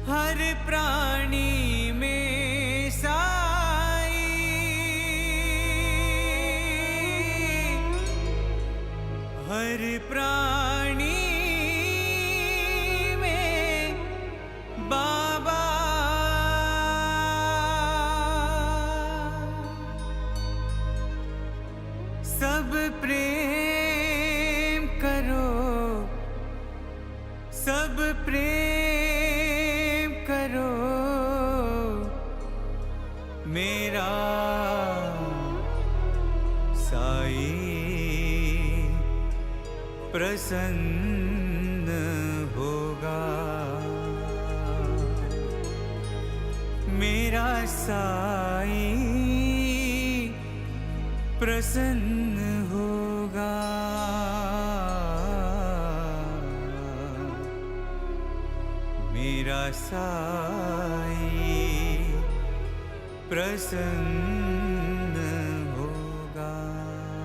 हर प्राणी में साई, हर प्राणी में बाबा। सब प्रेम करो, सब प्रेम करो, मेरा साई प्रसन्न होगा, मेरा साई प्रसन्न होगा, मेरा साई प्रसन्न होगा।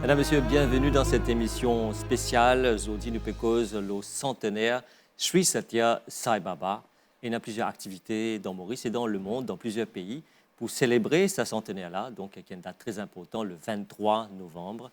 Mesdames, Messieurs, bienvenue dans cette émission spéciale. Aujourd'hui, nous cause le centenaire Sri Satya Sai Baba. Il y a plusieurs activités dans Maurice et dans le monde, dans plusieurs pays, pour célébrer ce centenaire-là, donc qui est une date très importante, le 23 novembre.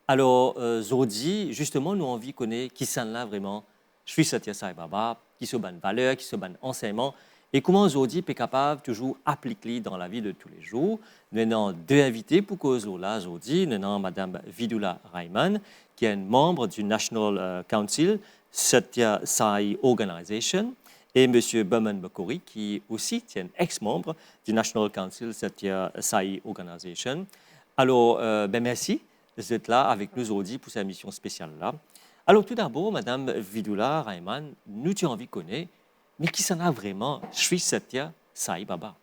Alors, aujourd'hui, justement, nous avons envie de connaître qui sont là vraiment Sri Satya Sai Baba, qui sont les valeurs, qui sont les enseignements, et comment aujourd'hui est capable toujours appliquer dans la vie de tous les jours. Nous avons deux invités pour cause là aujourd'hui. Nous avons Mme Vidula Raiman, qui est une membre du National Council Satya Sai Organization, et M. Baman Bakori, qui aussi est un ex-membre du National Council Satya Sai Organization. Alors, merci d'être là avec nous aujourd'hui pour cette émission spéciale-là. Alors, tout d'abord, Mme Vidula Raiman, nous avons envie de connaître, mais qui s'en a vraiment Sri Satya Sai Baba?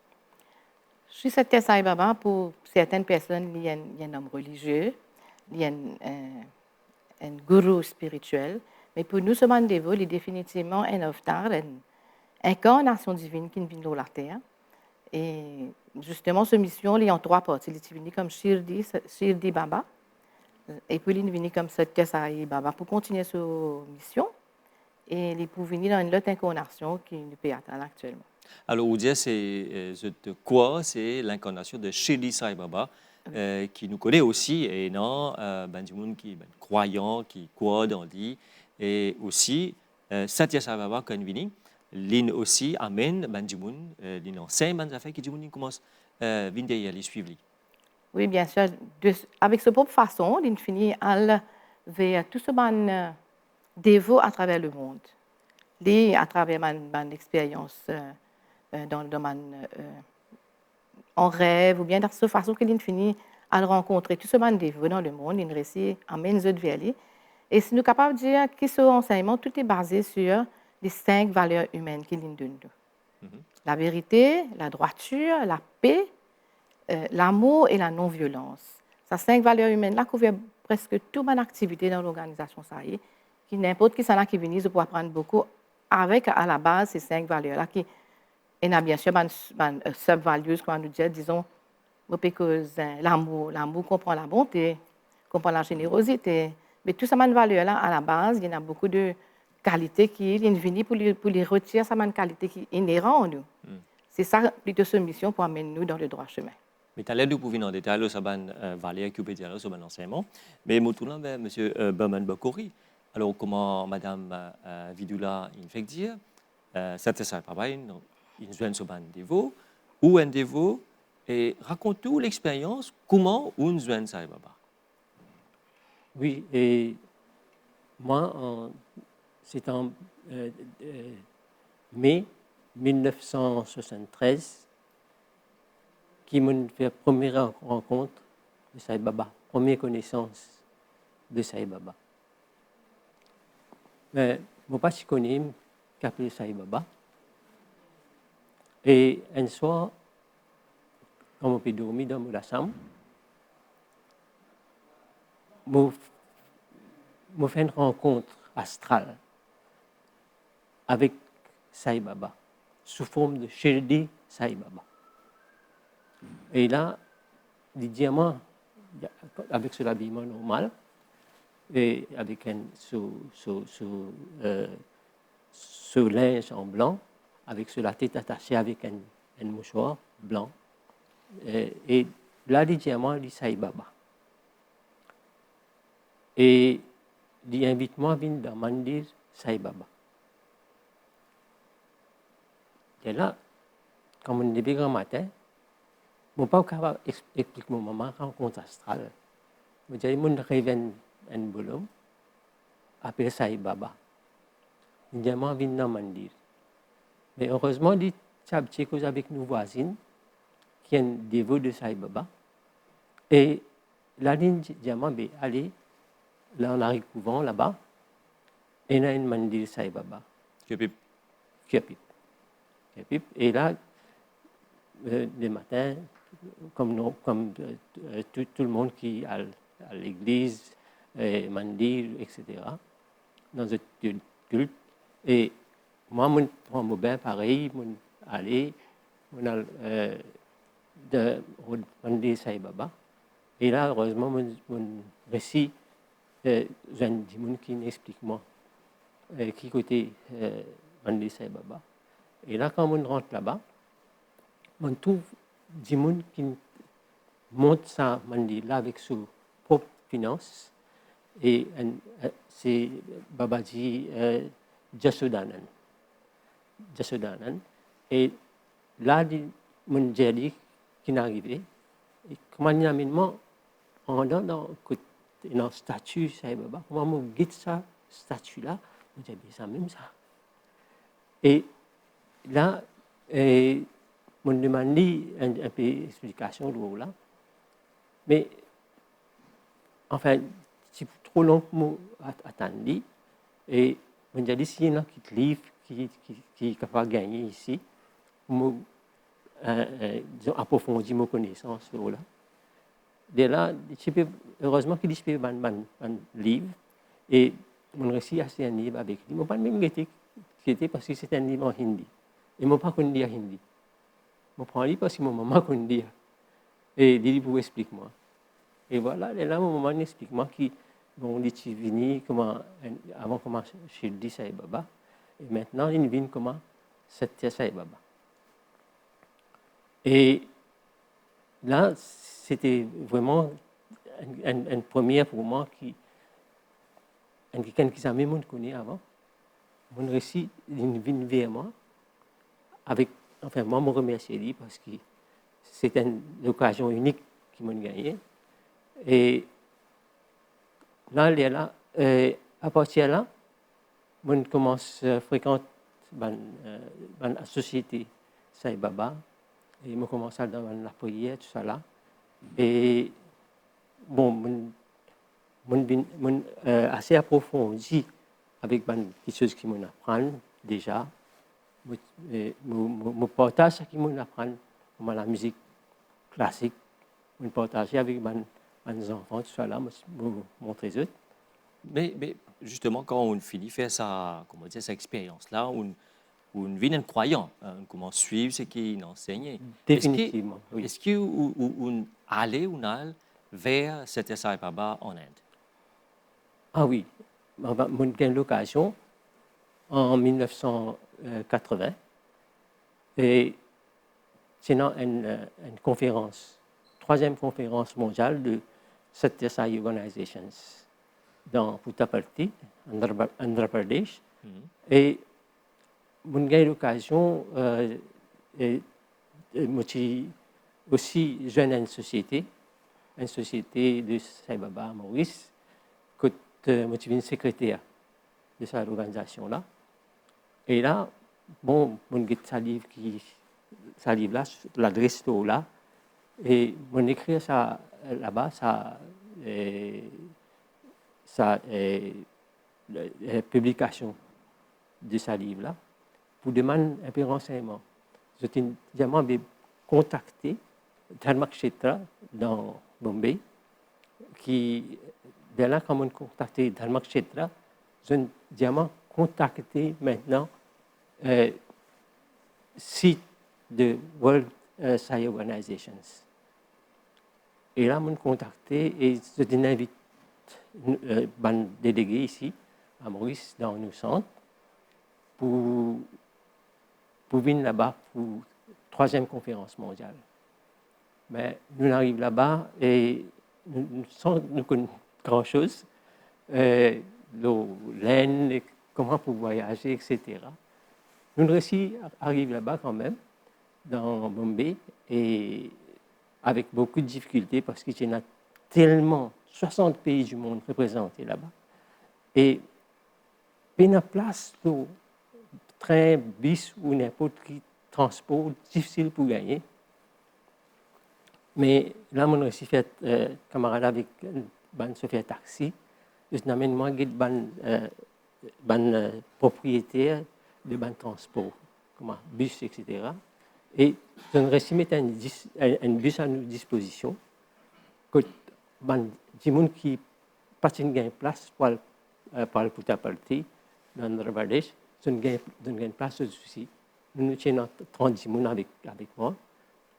Sri Satya Sai Baba, pour certaines personnes, il y a un homme religieux, il y a un gourou spirituel, mais pour nous, ce rendez-vous, il est définitivement un avatar, une incarnation divine qui vient de la terre. Et justement, cette mission, il y a trois parties. Il est venu comme Shirdi Baba, et puis il est venu comme Satya Sai Baba pour continuer cette mission. Et il est pour venir dans une autre incarnation qui nous peut atteindre actuellement. Alors, vous dites, c'est quoi? C'est l'incarnation de Shirdi Sai Baba, qui nous connaît aussi, et non, du monde qui est croyant, qui croit dans lui, et aussi Satya Sai Baba, quand il vient, l'in aussi amène du monde, l'in enseigne des affaires qui du monde commence à venir les suivre. Oui, bien sûr. Avec cette propre façon, il finit à vers tout ce monde dévot à travers le monde. À travers mon expérience dans le domaine en rêve, ou bien de cette façon qu'il finit à le rencontrer. Tout ce monde dévot dans le monde, il réussit à mener vers lui. Et si nous sommes capables de dire que ce enseignement, tout est basé sur les 5 valeurs humaines qu'il nous donne. La vérité, la droiture, la paix, l'amour et la non-violence. Ces 5 valeurs humaines-là couvrent presque toute mon activité dans l'organisation SAI. Qui n'importe qui s'en a qui vient, je peux apprendre beaucoup avec à la base ces 5 valeurs-là. Il y a bien sûr des sub-values, comme nous dit, disons, l'amour. L'amour comprend la bonté, comprend la générosité. Mais tout ça, ces valeurs-là, à la base, il y a beaucoup de qualités qui viennent pour les retirer, ces qualités qui sont inhérentes en nous. C'est ça, plutôt, cette mission pour amener nous dans le droit chemin. Mais tu as l'air de pouvoir en détail sur les valeurs qui peut dire sur l'enseignement. Mais je tourne vers M. Baman Bakori. Alors, comment Mme Vidula fait dire, Satya Sai Baba, il joue sur un dévot, ou un dévot, et raconte-nous l'expérience, comment on joue Sai Baba. Oui, et moi, c'est en mai 1973 qui m'a fait la première rencontre de Sai Baba, première connaissance de Sai Baba. Mais je ne sais pas si je connais qu'appelle Sai Baba. Et un soir, quand on peut dormir dans la chambre, je fais une rencontre astrale avec Sai Baba, sous forme de Shirdi Sai Baba. Et là, les diamants, avec ce habillement normal, et avec ce linge en blanc, avec sur la tête attachée avec un mouchoir blanc. Et là, les diamants, les Sai Baba. Et il invite moi à venir dans Mandir Sai Baba. Et là, quand on est grand matin, je ne peux pas capable d'expliquer à mon maman rencontre astrale. Je dis, je rêve un boulot, appelé Sai Baba. Il dit, moi, je viens dans Mandir. Mais heureusement, il y a des choses avec nos voisines qui sont dévots de Sai Baba. Et la ligne dit, moi, allez, là, on arrive couvent, là-bas, et il y a une Mandir Sai Baba. Kiapip. Et là, le matin, comme tout le monde qui est à l'église, Mandir, etc., dans un culte, et moi, je prends mon bain pareil, je aller de Mandir Sai Baba. Et là, heureusement, mon récit, j'ai des gens qui m'expliquent moi, qui côté Mandir Sai Baba. Et là, quand on rentre là-bas, on trouve des gens qui montent ça, là, avec ses propres finances. Et c'est Babaji Jasudanan. Et là, mon Jali qui est arrivé, et comment il y a dans une statue, Sai Baba, comment on guide ça, statue-là, on dit, c'est même ça. Et là, on demande un peu d'explication là. Mais, enfin, c'est trop long pour attendre. Et on dit, s'il y en a qui te livrent, qui est capable de gagner ici, pour approfondir mes connaissances là. Dès là, heureusement qu'il y a un livre, et mon récit a un livre avec lui. Je ne pas même guetter parce que c'est un livre en hindi. Et je ne pas lire hindi. Je prends un livre parce que mon maman connaît lire. Et il dit, vous explique-moi. Et voilà, là, mon maman explique-moi qui bon, il est venu avant comment chez le Sai Baba. Et maintenant, il vient comment c'était Sai Baba. Et là, c'était vraiment une première pour moi quelqu'un qui savait même connaît avant. Mon récit, il vient vers moi. Moi, je me remercie lui parce que c'est une occasion unique qui m'a gagné. Et là, à partir de là, je commence à fréquenter la société Sai Baba. Et je commence à dans la prière, tout ça là. Et bon, assez approfondi avec des choses qui m'apprennent déjà. Je partage ce qui m'apprend comme la musique classique. Je partage avec mes enfants, tout ça là, je montrer eux. Mais justement, quand on finit faire sa expérience-là, on devient un croyant, on commence à suivre ce qu'il enseigne. Définitivement, oui. Est-ce qu'on allait vers cet Sai Baba en Inde? Ah oui, j'ai eu l'occasion en 1980 et c'est une conférence, troisième conférence mondiale de Satya Sai Organizations dans Puttaparthi, Andhra Pradesh. Et j'ai eu l'occasion aussi joindre une société de Sai Baba Maurice, que je suis secrétaire de cette organisation-là. Et là, bon, mon livre là, l'adresse là, et mon écrit ça là-bas, la publication de ce livre-là, pour demander un peu de renseignements. J'ai contacté Dharmakshetra dans Bombay, qui, dès là, quand on a contacté Dharmakshetra, j'ai contacté maintenant site de World Sai Organizations. Et là, on contacté et je invite un délégué ici, à Maurice, dans nos centres, pour pour venir là-bas pour la 3e conférence mondiale. Mais nous arrivons là-bas et sans nous connaître grand-chose, laine, comment pour voyager, etc. Nous arrivons là-bas quand même, dans Bombay, et avec beaucoup de difficultés parce qu'il y en a tellement, 60 pays du monde représentés là-bas. Et il y a place pour train, bus ou n'importe quel transport difficile pour gagner. Mais là, on a aussi fait camarade avec ban se fait taxi. Je n'amène moi ban propriétaire de ban transport, comme bus, etc. Et je ne réussis mettre un bus à notre disposition. Que ban des gens qui passent une place pour le Puttaparthi dans le Bangladesh, je ne gagne place aussi. Nous avons 30 gens avec moi,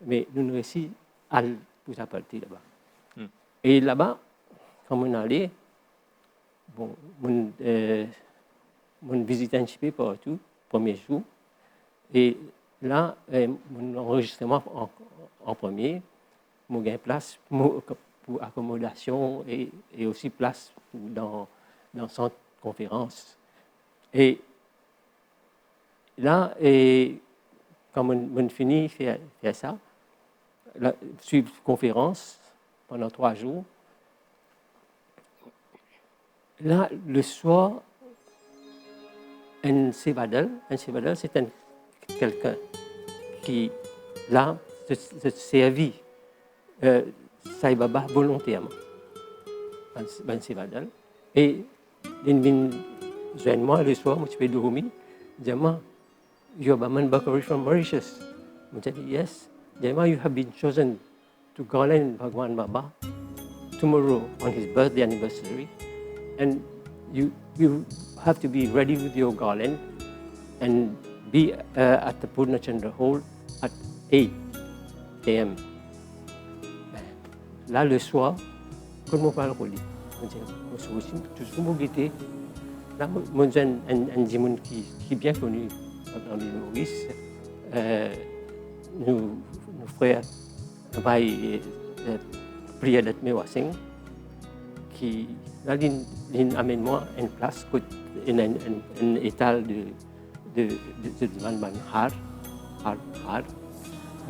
mais nous réussissons à le Puttaparthi là-bas. Et là-bas, quand on est allé, bon, on visite un petit peu partout, premier jour. Et là, mon enregistrement en premier, on gagne place pour accommodation et aussi place dans le centre de conférence. Et là, quand on finit de faire ça, suivre conférence pendant 3 jours, là, le soir, un sévadal, c'est quelqu'un qui, là, se servit Sai Baba volontairement. Un sévadal. Et il vient joindre moi le soir, je peux dormir. Il dit, you're Baman Bakari from Mauritius. Je dis, yes. Il dit, you have been chosen to garland Bhagwan Baba tomorrow on his birthday anniversary. And you have to be ready with your garland and be at the Purnachandra Hall at 8 a.m. Là, le soir, quand on parle au lit, on dit, tout ce qu'on guetter. Là, moi, j'ai un démon qui est bien connu dans l'île Maurice. Nous frères, prière d'être Mewasing, qui là, il amène moi une place, un étal de man hard.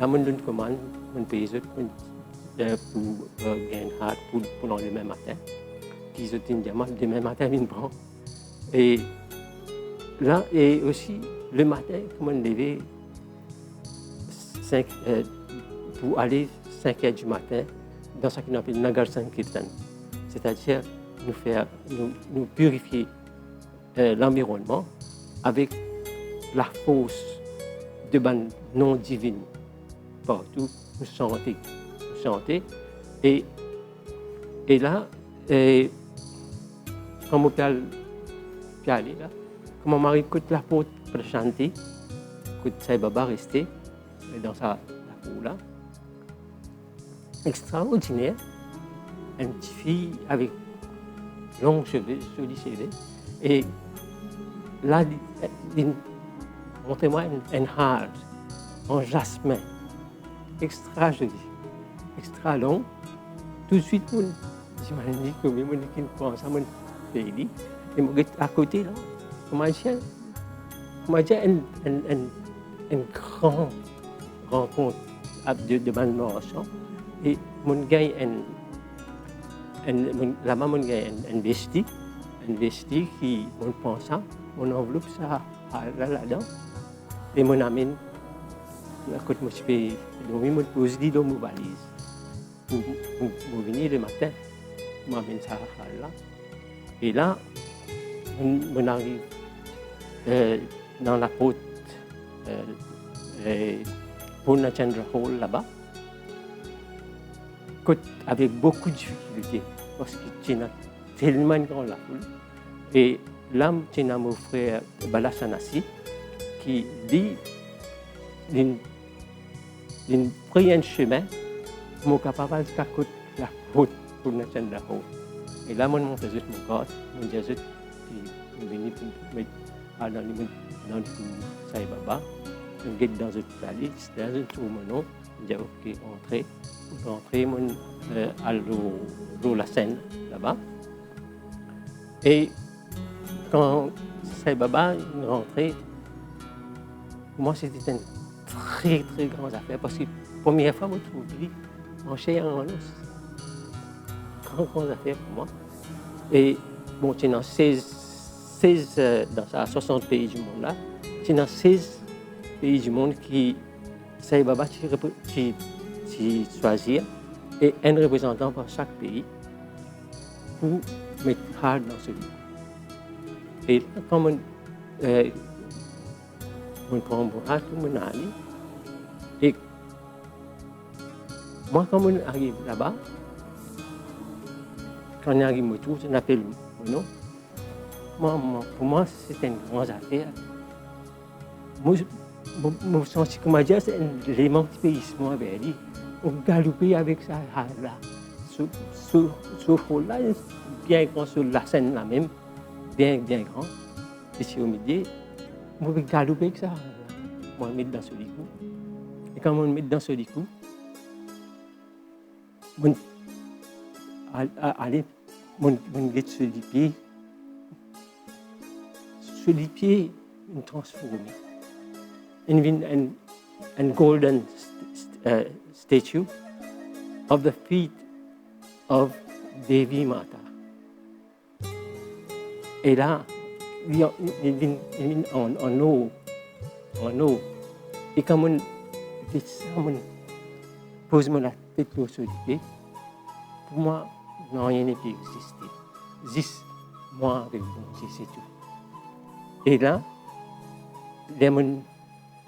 Là, on donne commande, on paye pour gagner hard pour le lendemain matin. Puis je dis, demain matin, il prend. Et là, et aussi, le matin, comme on levait pour aller 5 heures du matin dans ce qu'on appelle Nagar Sankirtan. C'est-à-dire nous purifier l'environnement avec la force de ban non divine partout, nous chanter. Et là, quand on peut aller là, quand mon mari écoute la porte pour chanter, écoute Sai Baba rester dans la cour là, extraordinaire, une petite fille avec longs cheveux, jolis cheveux, et là, montrez-moi un hard en jasmin, extra joli, extra long. Tout de suite, j'imagine que je ne pense à mon pays. Et à côté, là, comment dire une grande rencontre de Ban-Morachon. Et mon gars, là-bas, mon gars, un vesti qui, on pense ça, on enveloppe ça là-dedans. Et mon amène, quand je fais dormir, je pose dans mon valise. Pour venir le matin, je m'amène ça là. Et là, on arrive dans la porte Purnachandra Hall là-bas, avec beaucoup de difficultés, parce qu'il y a tellement grand la foule. Et là, il y a mon frère Balasanasi qui dit d'une pris un chemin, mon capable de faire la porte Purnachandra Hall. Et là, je monte juste mon corps, je dis juste qui est venu pour mettre dans le Sai Baba. on guette dans une salle, c'est dans un tourment, on dit ok, entrez. Pour entrer, on à la scène là-bas. Et quand Sai Baba est rentré, pour moi c'était une très très grande affaire parce que la première fois que je trouve lui en chair en os. Grande affaire pour moi. Et bon, c'est dans 16 dans 60 pays du monde là, c'est dans 16 pays du monde qui Sai Baba qui choisir et un représentant pour chaque pays pour mettre hard dans ce livre. Et quand on prend un bras, tout le monde arrive. Et moi, quand on arrive là-bas, quand on arrive au tour, on appelle mon nom. Pour moi, c'est une grande affaire. Moi, je sens que c'est l'émancipation vers lui. On galopait avec ça là. Ce rôle-là, bien grand sur la scène là même, bien grand. Ici au midi, on va galoper avec ça. On met dans ce lit. Et quand on met dans ce lit, on get sur les pieds. Sur les pieds, on transforme. Un golden statue of the feet of Devi Mata. Et là, il y a en eau. Et quand on fait ça, on pose la tête sur les pieds. Pour moi, non, rien n'est plus existé. Juste moi avec vous, c'est tout. Et là, les gens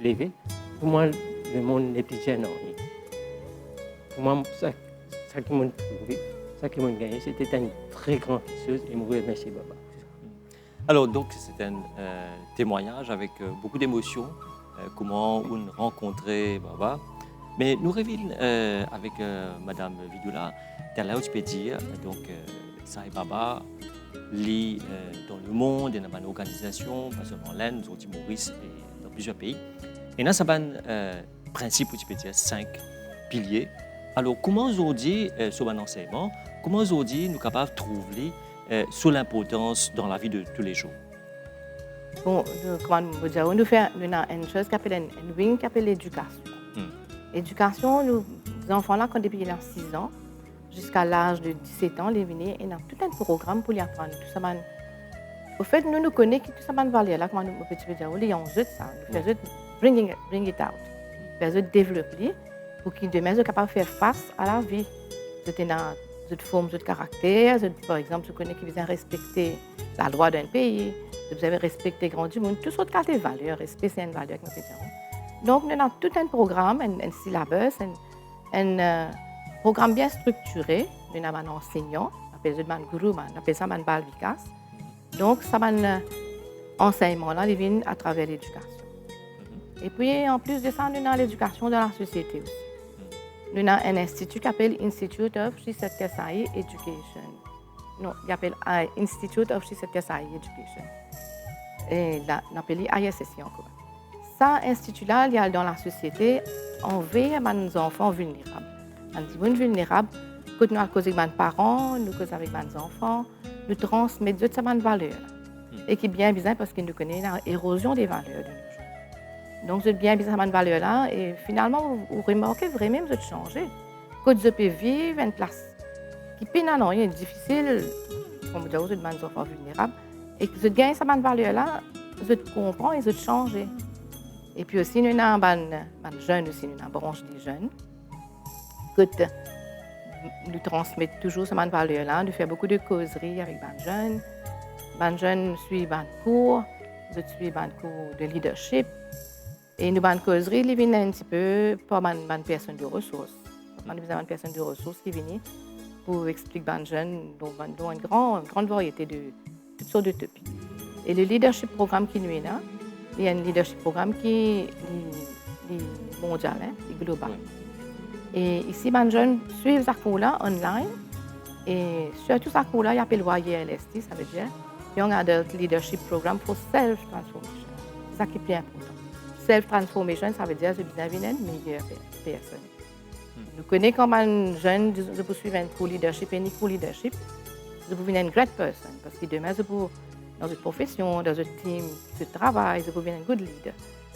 levés, pour moi, le monde n'est plus gênant. Pour moi, ça qui m'a trouvé, ça qui m'a gagné, c'était une très grande chose et je remercie Baba. Alors, donc, c'est un témoignage avec beaucoup d'émotions, comment on rencontrait Baba. Mais nous revenons avec Madame Vidula, là où tu peux dire, donc, Sai Baba, lit dans le monde, et dans une organisation, pas seulement l'Inde, nous autres Maurice et dans plusieurs pays. Et dans ce principe, tu peux dire 5 piliers. Alors, comment aujourd'hui, sur un enseignement, comment aujourd'hui nous sommes capables de trouver sur l'importance dans la vie de tous les jours? Bon, comment vous dire, nous faisons une chose qui s'appelle une wing qui s'appelle l'éducation. L'éducation, les enfants là, quand depuis 6 ans, jusqu'à l'âge de 17 ans, les venus, et tout un programme pour les apprendre. Tout ça, au fait, nous connaissons tout ça, valeur là, comment nous pouvons dire, les gens ça, nous faisons bring it out, nous faisons développer pour qu'ils demain soient capables de faire face à la vie. C'était dans une forme de caractère, par exemple, je connais qu'ils ont respecter la loi d'un pays, vous avez respecté le grand du monde, tout sortes de valeurs, respect c'est une valeur que nous faisons. Donc, nous avons tout un programme, un syllabus, un programme bien structuré. Nous avons un enseignant, on appelle ça un guru, on appelle ça un bal vikas. Donc, ça un enseignement-là, il vient à travers l'éducation. Et puis, en plus de ça, nous avons l'éducation dans la société aussi. Nous avons un institut qui s'appelle Institute of Sri Satya Sai Education. Non, il s'appelle Institute of Sri Satya Sai Education. Et là, on appelle ISSI encore. Ça, institut-là, il y a dans la société, on veut les enfants vulnérables. Les vulnérables, quand nous causons avec nos parents, nous causons avec nos enfants, nous transmettons toutes ces valeurs. Et qui est bien bizarre parce que nous connaissons l'érosion des valeurs de nos jeunes. Donc, c'est bien bizarre ces valeurs-là. Et finalement, vous remarquez vraiment que vous changez. Quand vous pouvez vivre une place qui est difficile, comme vous dites, vous êtes des enfants vulnérables, et que vous gagnez ces valeurs-là, vous comprenez et vous changez. Et puis aussi, nous avons des jeunes, aussi, nous avons une branche des jeunes. Nous transmettons toujours ces valeurs-là. Nous faisons beaucoup de causeries avec les jeunes. Les jeunes suivent des cours, nous suivons des cours de leadership. Et nous avons une causerie qui vient un petit peu pour les personnes de ressources. Nous avons des personnes de ressources qui viennent pour expliquer aux jeunes dont une grande variété de toutes sortes d'utopies. Et le leadership programme qui nous est là, il y a un leadership programme qui est mondial, qui est global. Et ici, les jeunes suivent ce cours-là online. Et surtout, ce cours-là, il s'appelle YLST, ça veut dire Young Adult Leadership Program for Self-Transformation. C'est ça qui est bien important. self-transformation, ça veut dire que je deviens une meilleure personne. Nous connaissons comme un jeune, je peux suivre un co-leadership et un co-leadership, je peux devenir une great person. Parce que demain, je peux, dans une profession, dans un team de travail, je peux devenir un good leader.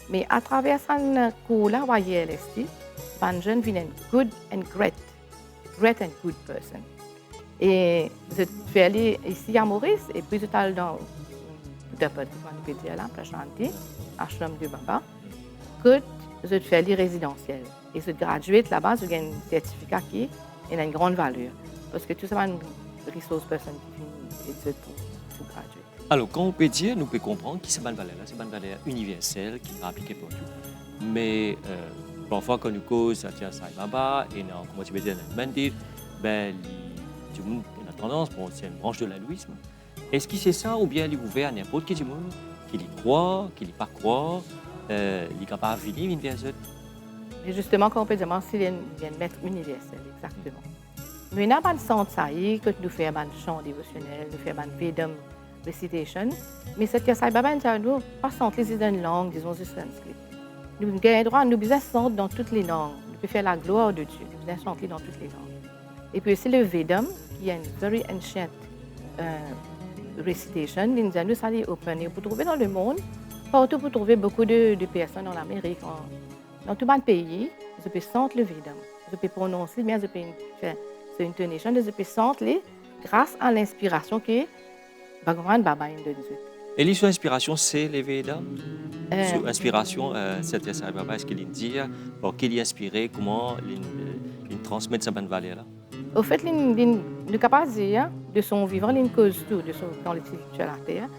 Mais à travers ce cours-là, voyez LST, un jeune devient une good and great and good person. Et je suis allée ici à Maurice, et puis je suis allée dans le département de pédiatrie, à Chantier, à Ashram de Baba, que je suis allée résidentielle. Et je graduate là-bas, j'ai un certificat qui a une grande valeur. Parce que tout ça, c'est une ressource personne qui finit pour graduer. Alors, quand on peut dire, nous pouvons comprendre que c'est une valeur, c'est une valeur universelle qui est appliquée pour tout. Mais parfois, quand nous causons à Sai Baba et dans, comment tu peux dire, dans le Mandit, ben, tout le monde a tendance, bon, c'est une branche de l'hindouisme. Est-ce que c'est ça ou bien il est ouvert à n'importe qui du monde, qui y croit, qui n'y pas croit, il est capable de venir vers eux? Et justement, quand on peut dire, c'est un maître universel, exactement. Nous n'avons pas de centre ça y est, que nous faisons un chant dévotionnel, nous faisons un Vedam recitation, mais cette que Sai Baba nous pas centre les une langue, disons du sanskrit. Nous avons le droit, nous besoin centre dans toutes les langues. Nous pouvons faire la gloire de Dieu, nous besoin chanter dans toutes les langues. Et puis c'est le Vedam qui est une very ancient recitation. Nous nous ça est open. Et vous trouvez dans le monde, partout vous trouvez beaucoup de personnes en Amérique, dans tout le pays, je peux sentir le Vedam. Je peux prononcer, bien je peux faire cette intonation, je peux sentir grâce à l'inspiration que Bhagavan Baba nous donne. Et l'issue d'inspiration, c'est les Védas. Sous inspiration, c'est Sai Baba, est-ce qu'il dit, pour qu'il est inspiré, comment il transmet sa bonne valeur-là? Au fait, le capacité de son vivant, il cause tout, de son dans le sur la terre,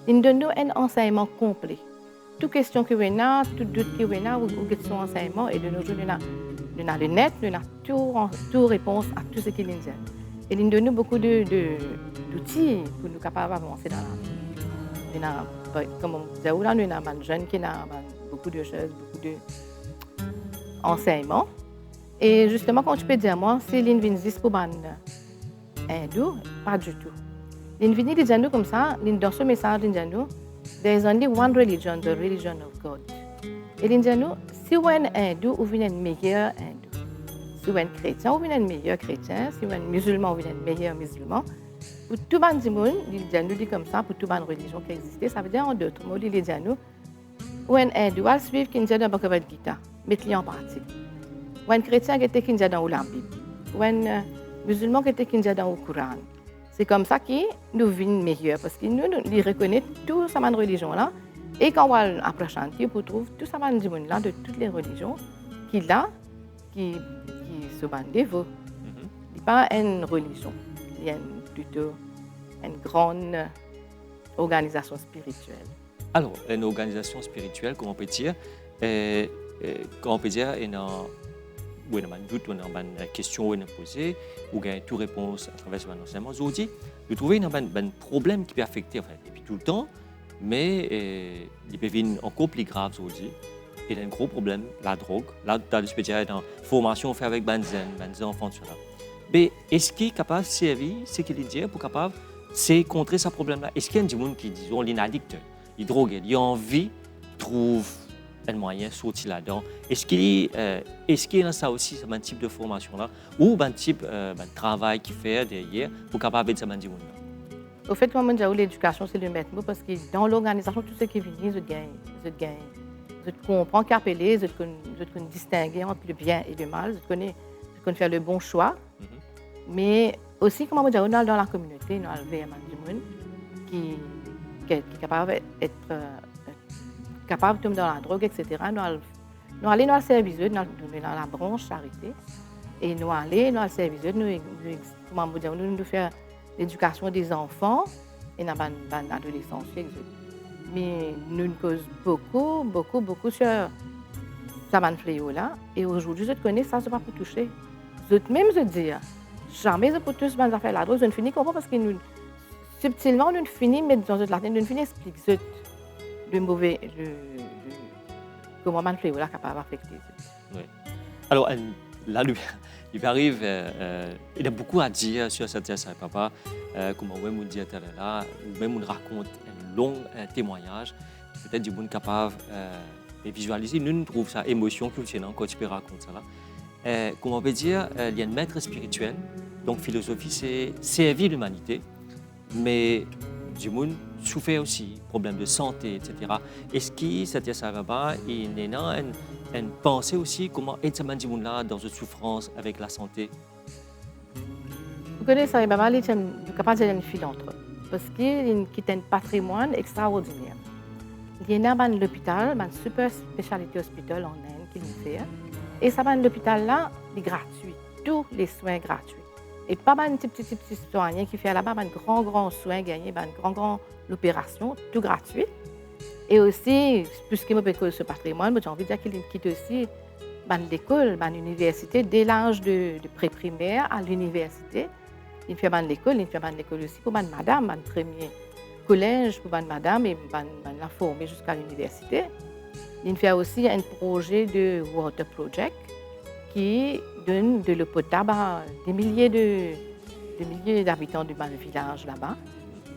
il donne un enseignement complet. Toute question que vous avez, toute doute que vous avez, ou question enseignement, et de nos jours, nous avons le net, nous avons toute réponse à tout ce qu'il nous dit. Et il nous donne beaucoup d'outils pour nous capables d'avancer dans la vie. Comme on disait, nous avons un jeune qui a beaucoup de choses, beaucoup d'enseignements. Et justement, quand tu peux dire, moi, c'est l'invinis pour les hindous, pas du tout. L'invinis dit nous comme ça, dans ce message, il dit nous, there is only one religion, the religion of God. Et il dit nous, si vous êtes hindou, vous êtes un meilleur hindou. Si vous êtes chrétien, vous êtes un meilleur chrétien. Si vous êtes musulman, vous êtes un meilleur musulman. Pour tout le monde, il dit comme ça, pour toute religion qui existe, ça veut dire en d'autres mots, il dit nous, vous êtes hindou, vous suivez ce qu'il dit dans Bhagavad Gita, mettez-le en pratique. Ou un chrétien qui était kinja dans la Bible, ou un musulman qui était kinja dans le Coran. C'est comme ça que nous vivons meilleurs, parce que nous reconnaissons toute cette religion-là. Et quand on va après chanter, on trouve tout ça là de toutes les religions qui se bandent dévots. Il n'y a pas une religion, il y a plutôt une grande organisation spirituelle. Alors, une organisation spirituelle, comment on peut dire, comment on peut dire, ou il y a un doute, ou il y a une question à poser, ou il y a toute réponse à travers ce enseignement. Aujourd'hui, vous trouvez un problème qui peut affecter, enfin, depuis tout le temps, mais il peut venir encore plus grave aujourd'hui. Il y a un gros problème, la drogue. Là, dans la formation fait avec les enfants, tout ça. Mais est-ce qu'il est capable de servir ce qu'il dit pour capable de contrer ce problème-là? Est-ce qu'il y a des gens qui disent qu'il est addict, il est drogué, il a envie de trouver un moyen de sortir là-dedans? Est-ce qu'il y a ça aussi, ce type de formation-là, ou un type de travail qu'il fait derrière pour capable de faire ça? Au fait, moi, l'éducation, c'est le maître mot parce que dans l'organisation, tout ce qui vient, je gagne. Je comprends qu'appeler, je connais distinguer entre le bien et le mal, je connais faire le bon choix. Mais aussi, comment on dit, dans la communauté, dans le VMA du monde, qui est capable d'être capable de tomber dans la drogue, etc. Nous allons dans le service, dans la branche charité, et nous allons dans le service, nous faire l'éducation des enfants et dans l'adolescence. Mais nous nous posons beaucoup sur ce fléau-là. Et aujourd'hui, je connais ça, je ne peux pas toucher. Même je dis, jamais je peux toucher ces affaires la drogue. Je ne finis pas parce que nous, subtilement, nous finissons, mais dans notre latin, nous finissons expliquer le mauvais, comment ce fléau-là est capable d'affecter. Oui. Alors, là, il arrive, il y a beaucoup à dire sur cette Sai Baba, comme on dit là, ou même on raconte un long témoignage, peut-être du monde capable Et visualiser, nous trouvons ça émotion culturelle quand tu peux raconter ça. Comment on peut dire, il y a un maître spirituel. Donc, philosophie, c'est servir l'humanité, mais du monde souffre aussi, problèmes de santé, etc. Est-ce que Satya Sai Baba, il y a une pensée aussi comment aider ce monde là dans une souffrance avec la santé? Vous connaissez Sai Baba, il est capable d'être un philanthrope parce qu'il a un patrimoine extraordinaire. Il y a un hôpital, un super spécialité hospital en Inde qu'il fait. Et ça, l'hôpital là, il est gratuit, tous les soins gratuits. Et pas mal de petits soignants qui fait là-bas, un grand soin gagné, une grande opération, tout gratuit. Et aussi, puisqu'il me fait ce patrimoine, j'ai envie de dire qu'il quitte aussi l'école, l'université, dès l'âge de pré-primaire à l'université. Il fait l'école aussi pour madame, un premier collège pour madame et la former jusqu'à l'université. Il fait aussi un projet de Water Project qui donne de l'eau potable à des milliers d'habitants du village là-bas.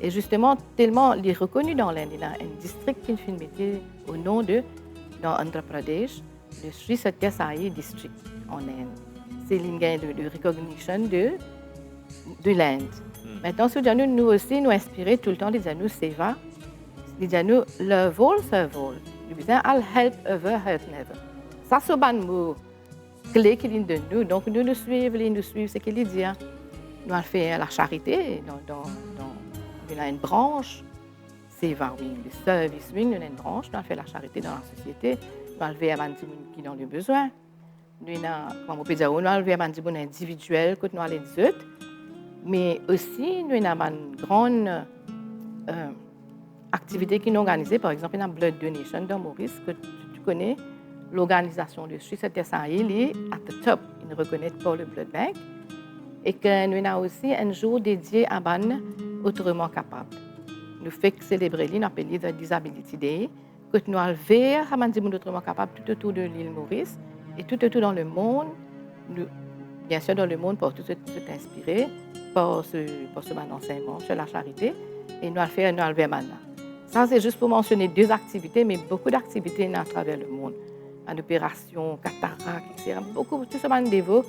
Et justement, tellement il est reconnu dans l'Inde, il y a un district qui fait un métier au nom de, dans Andhra Pradesh, le Sri Satya Sai District en Inde. C'est une gain de recognition de l'Inde. Maintenant, nous aussi, nous inspirer tout le temps, nous seva, nous le vol, c'est vol. I'll help ever, help never. Ça, c'est un mot clé qu'il de nous. Donc, nous suivons, ce qu'il dit. Nous allons faire la charité. Il y a une branche, c'est oui, le service, oui, il y a une branche. Nous allons faire la charité dans la société. Nous allons faire des gens qui ont le besoin. Nous allons faire des gens individuels que nous allons les autres. Mais aussi, nous avons une grande activité qui est organisée, par exemple, la Blood Donation dans Maurice, que tu connais, l'organisation de Sri Satya Sai, il est à the top, il est reconnu par le Blood Bank, et que nous avons aussi un jour dédié à ban autrement capable. Nous faisons célébrer, nous appelons le Disability Day, que nous allons vers à autrement capable tout autour de l'île Maurice et tout autour dans le monde, bien sûr dans le monde, pour tout inspiré par ce enseignement sur la charité, et nous allons faire maintenant. Ça, c'est juste pour mentionner 2 activités, mais beaucoup d'activités à travers le monde. En opération, cataracte, etc. Beaucoup, tout ça, dévot.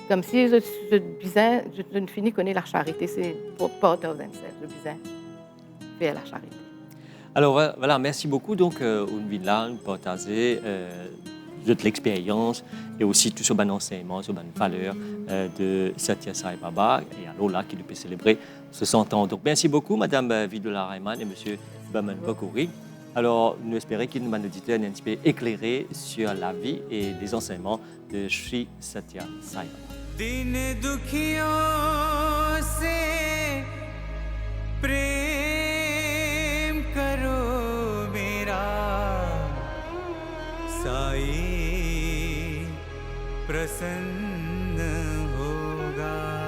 Comme si je ne finis connaître la charité, c'est pour part of themselves, je disais, faire la charité. Alors voilà, merci beaucoup. Donc, on vient là, partager de l'expérience et aussi tout ce bon enseignement, ce bonne valeur de Satya Sai Baba. Et alors là, qui peut célébrer ce 100 ans. Donc, merci beaucoup, Madame Vidula Rayman et Monsieur Baman Bokouri. Alors, nous espérons qu'il nous a un petit peu éclairé sur la vie et les enseignements de Sri Satya Sai Baba. दिन दुखियों से प्रेम करो मेरा साईं प्रसन्न होगा।